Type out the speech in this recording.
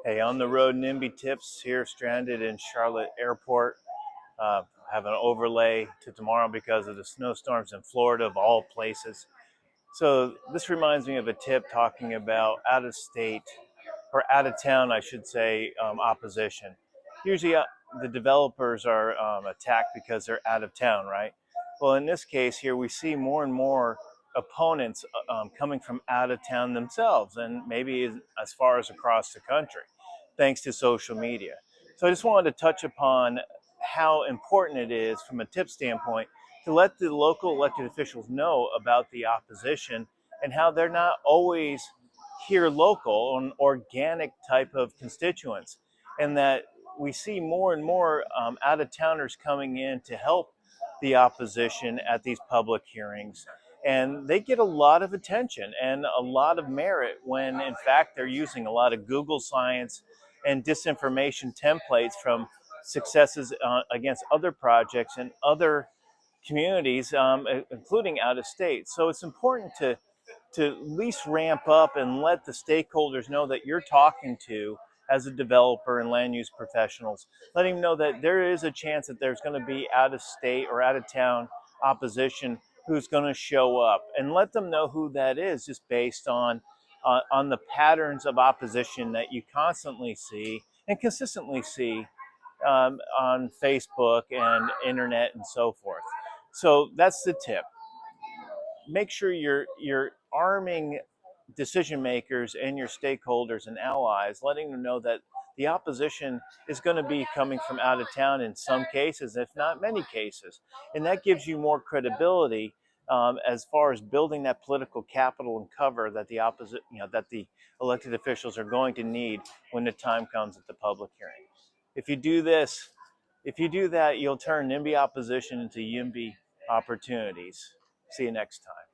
Hey, on the road NIMBY tips here, stranded in Charlotte Airport. Uh, have an overlay to tomorrow because of the snowstorms in Florida, of all places. So this reminds me of a tip talking about out of state, or out of town, I should say, opposition. Usually the developers are attacked because they're out of town, right? Well, in this case here, we see more and more opponents coming from out of town themselves, and maybe as far as across the country, thanks to social media. So I just wanted to touch upon how important it is from a tip standpoint to let the local elected officials know about the opposition and how they're not always here local, an organic type of constituents, and that we see more and more out of towners coming in to help the opposition at these public hearings. And they get a lot of attention and a lot of merit when, in fact, they're using a lot of Google science and disinformation templates from successes against other projects and other communities, including out of state. So it's important to at least ramp up and let the stakeholders know that you're talking to as a developer and land use professionals, letting them know that there is a chance that there's going to be out of state or out of town opposition who's going to show up, and let them know who that is just based on the patterns of opposition that you constantly see and consistently see on Facebook and internet and so forth. So that's the tip. Make sure you're arming decision makers and your stakeholders and allies, letting them know that the opposition is going to be coming from out of town in some cases, if not many cases, and that gives you more credibility as far as building that political capital and cover that that the elected officials are going to need when the time comes at the public hearing. If you do this, if you do that, you'll turn NIMBY opposition into YIMBY opportunities. See you next time.